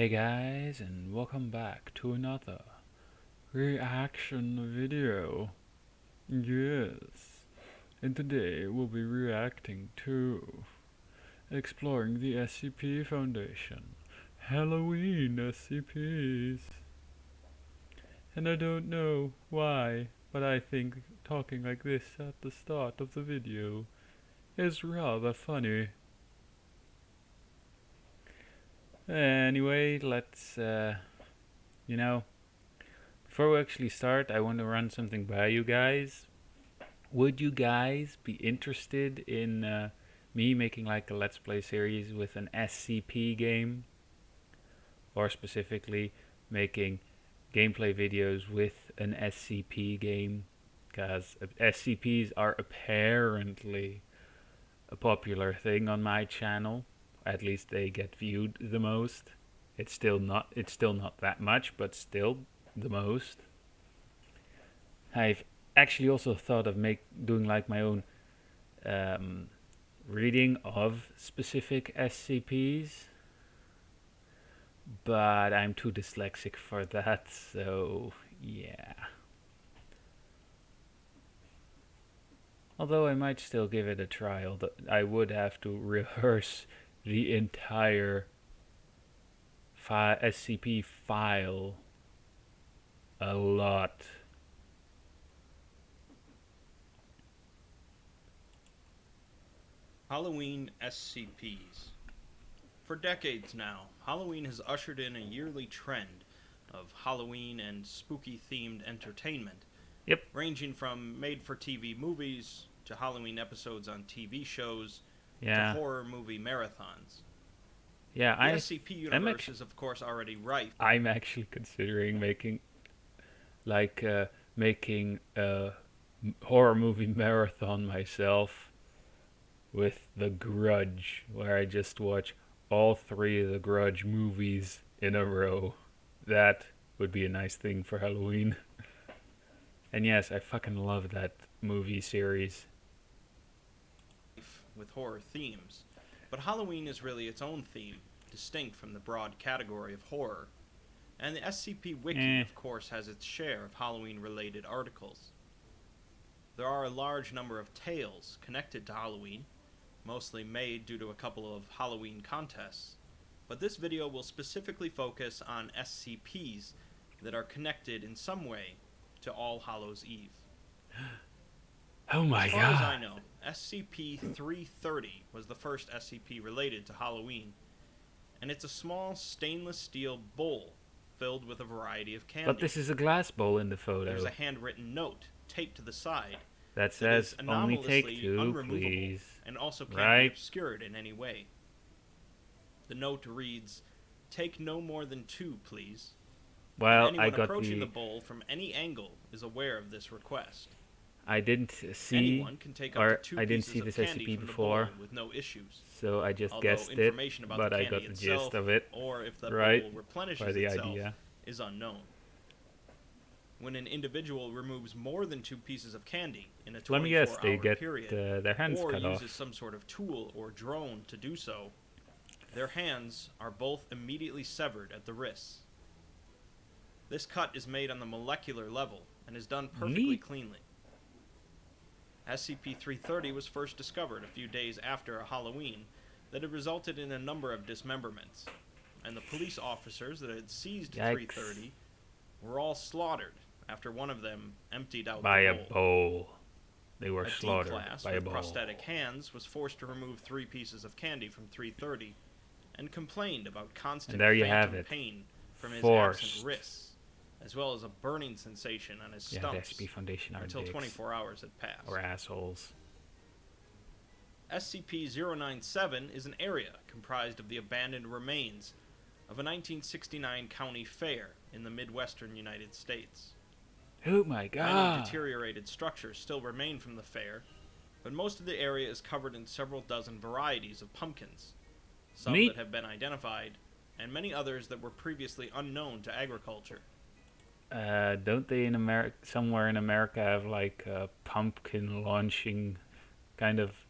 Hey guys, and welcome back to another reaction video. Yes, and today we'll be reacting to exploring the SCP Foundation, Halloween SCPs. And I don't know why, but I think talking like this at the start of the video is rather funny. Anyway, let's, before we actually start, I want to run something by you guys. Would you guys be interested in me making like a Let's Play series with an SCP game? Or specifically, making gameplay videos with an SCP game? Because SCPs are apparently a popular thing on my channel. At least they get viewed the most. It's still not that much, but still the most. I've actually also thought of doing like my own reading of specific SCPs, but I'm too dyslexic for that, so yeah. Although I might still give it a try, although I would have to rehearse the entire SCP file a lot. Halloween SCPs. For decades now, Halloween has ushered in a yearly trend of Halloween and spooky-themed entertainment, Yep. ranging from made-for-TV movies to Halloween episodes on TV shows to Yeah. horror movie marathons. Yeah, The SCP universe is of course already rife. I'm actually considering making a horror movie marathon myself with The Grudge, where I just watch all 3 of the Grudge movies in a row. That would be a nice thing for Halloween. And yes, I fucking love that movie series. With horror themes, but Halloween is really its own theme, distinct from the broad category of horror. And the SCP Wiki, of course, has its share of Halloween-related articles. There are a large number of tales connected to Halloween, mostly made due to a couple of Halloween contests, but this video will specifically focus on SCPs that are connected in some way to All Hallows Eve. Oh my god. As far as I know, SCP-330 was the first SCP related to Halloween, and it's a small stainless steel bowl filled with a variety of candy. But this is a glass bowl in the photo. There's a handwritten note taped to the side that says only take 2, please. And also can't be obscured in any way. The note reads, "Take no more than 2, please." Well, anyone approaching the bowl from any angle is aware of this request. I didn't see, anyone can take up to 2 I didn't pieces see of this candy SCP from before, the bowl with no issues. So I just guessed it, but I got the gist of it, or if the right? bowl replenishes By the itself, idea is unknown. When an individual removes more than 2 pieces of candy in a 24-hour period, their hands or cut uses off. some sort of tool or drone to do so, their hands are both immediately severed at the wrists. This cut is made on the molecular level and is done perfectly cleanly. SCP-330 was first discovered a few days after a Halloween that had resulted in a number of dismemberments, and the police officers that had seized 330 were all slaughtered after one of them emptied out by the a bowl. They were slaughtered by a bowl. Prosthetic hands was forced to remove 3 pieces of candy from 330 and complained about constant pain from his absent wrists, as well as a burning sensation on his stumps the SCP Foundation are until dicks. 24 hours had passed. Or assholes. SCP-097 is an area comprised of the abandoned remains of a 1969 county fair in the Midwestern United States. Oh my god! Many deteriorated structures still remain from the fair, but most of the area is covered in several dozen varieties of pumpkins, some that have been identified, and many others that were previously unknown to agriculture. Don't they somewhere in America have like a pumpkin launching kind of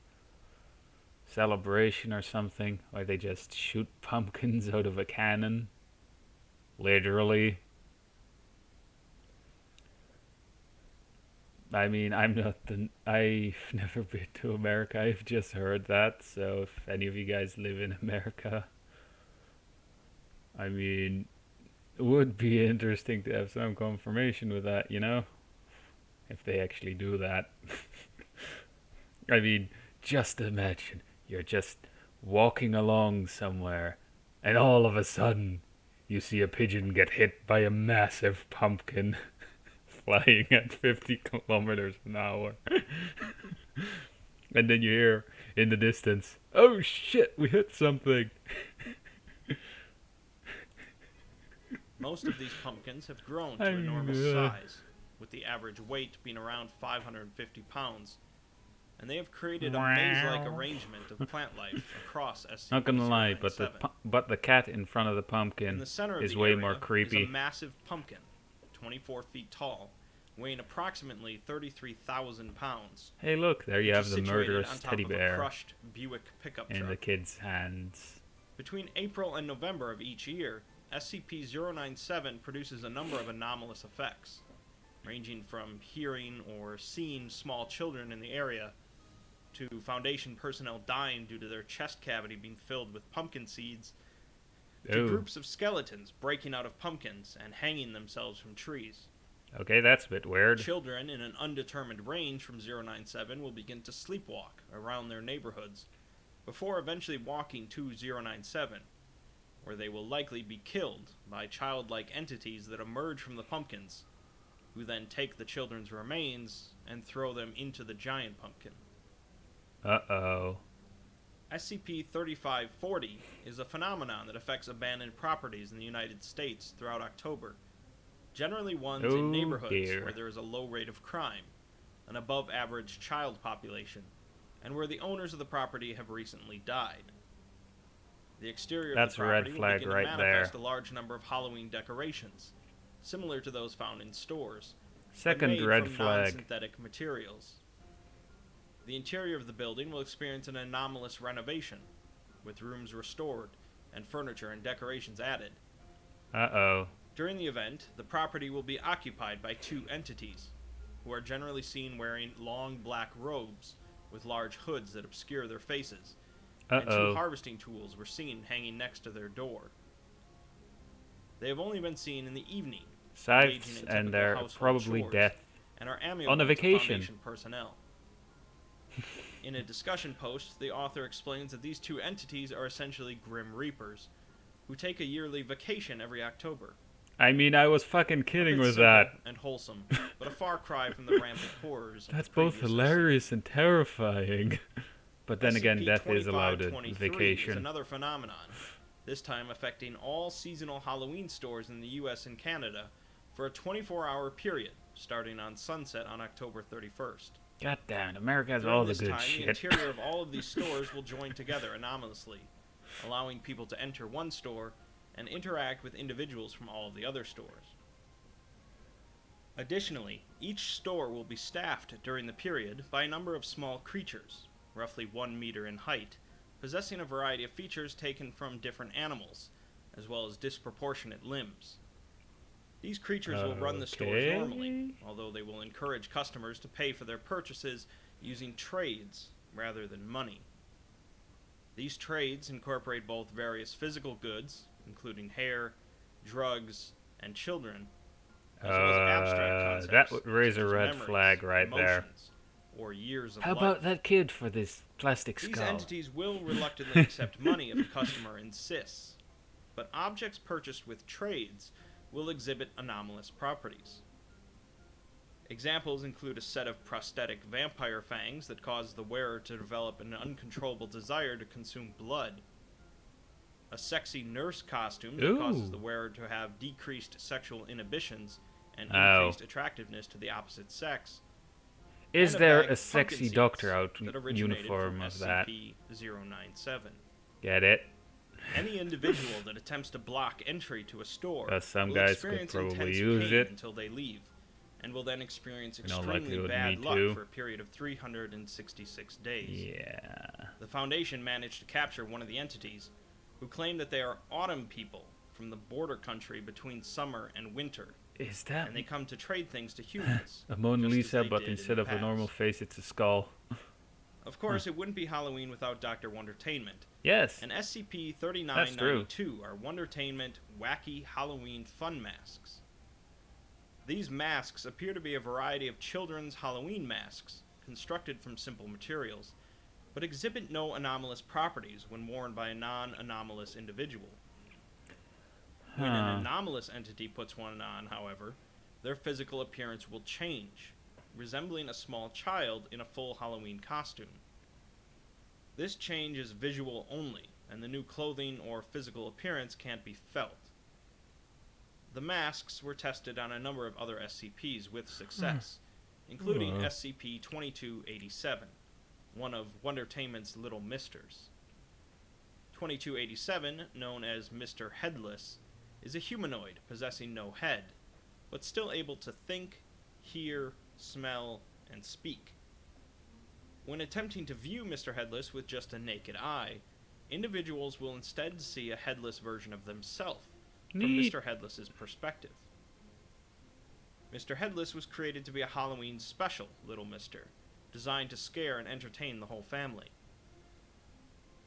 celebration or something, where they just shoot pumpkins out of a cannon? Literally. I mean, I've never been to America. I've just heard that. So if any of you guys live in America, I mean, it would be interesting to have some confirmation with that, you know? If they actually do that. I mean, just imagine you're just walking along somewhere, and all of a sudden, you see a pigeon get hit by a massive pumpkin flying at 50 kilometers an hour. And then you hear in the distance, "Oh shit, we hit something." Most of these pumpkins have grown to I enormous mean, size, with the average weight being around 550 pounds, and they have created a maze-like wow. arrangement of plant life across Not gonna lie, but SCP-097. the cat in front of the In pumpkin the center of is the way area more is a creepy. massive pumpkin, 24 feet tall, weighing approximately 33,000 pounds, Hey, look, there you which have is the situated on murderous top teddy of a bear crushed Buick pickup in truck. the kid's hands. Between April and November of each year, SCP-097 produces a number of anomalous effects, ranging from hearing or seeing small children in the area to Foundation personnel dying due to their chest cavity being filled with pumpkin seeds, to Oh, groups of skeletons breaking out of pumpkins and hanging themselves from trees. okay, that's a bit weird. Children in an undetermined range from 097 will begin to sleepwalk around their neighborhoods before eventually walking to 097, where they will likely be killed by childlike entities that emerge from the pumpkins, who then take the children's remains and throw them into the giant pumpkin. Uh-oh. SCP-3540 is a phenomenon that affects abandoned properties in the United States throughout October, generally ones Oh, in neighborhoods dear. where there is a low rate of crime, an above-average child population, and where the owners of the property have recently died. The exterior That's of the a red property will flag begin right to manifest there. a large number of Halloween decorations, similar to those found in stores, but Second made red from flag. non-synthetic materials. The interior of the building will experience an anomalous renovation, with rooms restored and furniture and decorations added. Uh-oh. During the event, the property will be occupied by two entities, who are generally seen wearing long black robes with large hoods that obscure their faces, and two Uh-oh. harvesting tools were seen hanging next to their door. They have only been seen in the evening, engaging Scythes in and typical they're household probably chores, death. and are amiable On a to vacation. Foundation personnel. In a discussion post, the author explains that these two entities are essentially Grim Reapers, who take a yearly vacation every October. I mean, I was fucking A kidding bit with simple that. and wholesome, but a far cry from the rampant horrors of That's the both previous hilarious and terrifying. But then again, death is allowed in SCP-2523 is vacation. another phenomenon, this time affecting all seasonal Halloween stores in the US and Canada for a 24-hour period, starting on sunset on October 31st. God damn, America has During all the this good time, the shit. interior of all of these stores will join together anomalously, allowing people to enter one store and interact with individuals from all of the other stores. Additionally, each store will be staffed during the period by a number of small creatures, roughly 1 meter in height, possessing a variety of features taken from different animals, as well as disproportionate limbs. These creatures will run the stores normally, although they will encourage customers to pay for their purchases using trades rather than money. These trades incorporate both various physical goods, including hair, drugs, and children, as well as abstract concepts That would raise such a as red memories, flag right there. emotions, or years of How life. about that kid for this plastic These skull? entities will reluctantly accept money if a customer insists, but objects purchased with trades will exhibit anomalous properties. Examples include a set of prosthetic vampire fangs that cause the wearer to develop an uncontrollable desire to consume blood, a sexy nurse costume that causes the wearer to have decreased sexual inhibitions and increased attractiveness to the opposite sex. Is and a there bag a of pumpkin sexy seeds doctor out that originated uniform from of that? SCP-097. Get it? Any individual that attempts to block entry to a store 'Cause some will guys could experience probably intense use pain it. until they leave, and will then experience In all extremely likelihood, bad me luck too. for a period of 366 days. Yeah. The Foundation managed to capture one of the entities, who claimed that they are autumn people from the border country between summer and winter, Is that and they come to trade things to humans. a Mona just as Lisa, they but did in instead the of a normal past. face, it's a skull? Of course, it wouldn't be Halloween without Dr. Wondertainment. Yes, And SCP that's true. 3992 are Wondertainment wacky Halloween fun masks. These masks appear to be a variety of children's Halloween masks, constructed from simple materials, but exhibit no anomalous properties when worn by a non-anomalous individual. When an anomalous entity puts one on, however, their physical appearance will change, resembling a small child in a full Halloween costume. This change is visual only, and the new clothing or physical appearance can't be felt. The masks were tested on a number of other SCPs with success, including SCP-2287, one of Wondertainment's Little Misters. 2287, known as Mr. Headless, is a humanoid possessing no head, but still able to think, hear, smell, and speak. When attempting to view Mr. Headless with just a naked eye, individuals will instead see a headless version of themselves from Neat. Mr. Headless's perspective. Mr. Headless was created to be a Halloween special Little Mister, designed to scare and entertain the whole family.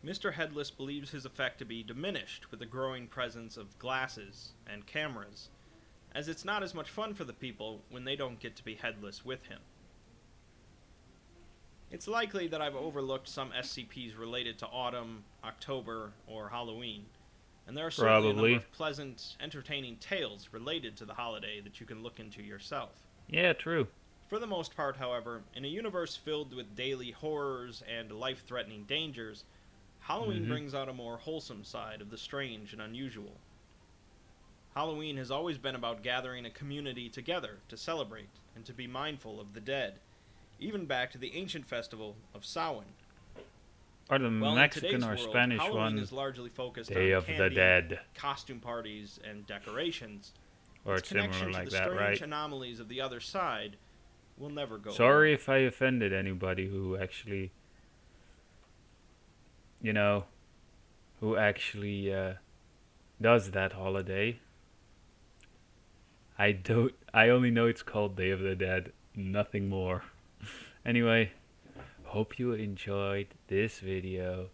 Mr. Headless believes his effect to be diminished with the growing presence of glasses and cameras, as it's not as much fun for the people when they don't get to be headless with him. It's likely that I've overlooked some SCPs related to autumn, October, or Halloween, and there are certainly a number of pleasant, entertaining tales related to the holiday that you can look into yourself. Yeah, true. For the most part, however, in a universe filled with daily horrors and life-threatening dangers, Halloween brings out a more wholesome side of the strange and unusual. Halloween has always been about gathering a community together to celebrate and to be mindful of the dead, even back to the ancient festival of Samhain. Or the Well, Mexican in today's or world, Spanish Halloween one, is largely focused Day on of the candy, Dead, costume parties, and decorations. or Its similar connection like to the that, strange right? anomalies of the other side will never go Sorry away. if I offended anybody who actually, you know, does that holiday. I only know it's called Day of the Dead, nothing more. Anyway, hope you enjoyed this video,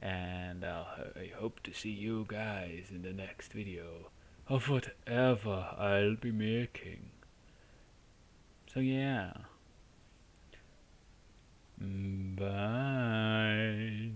and I hope to see you guys in the next video of whatever I'll be making. So yeah. Bye.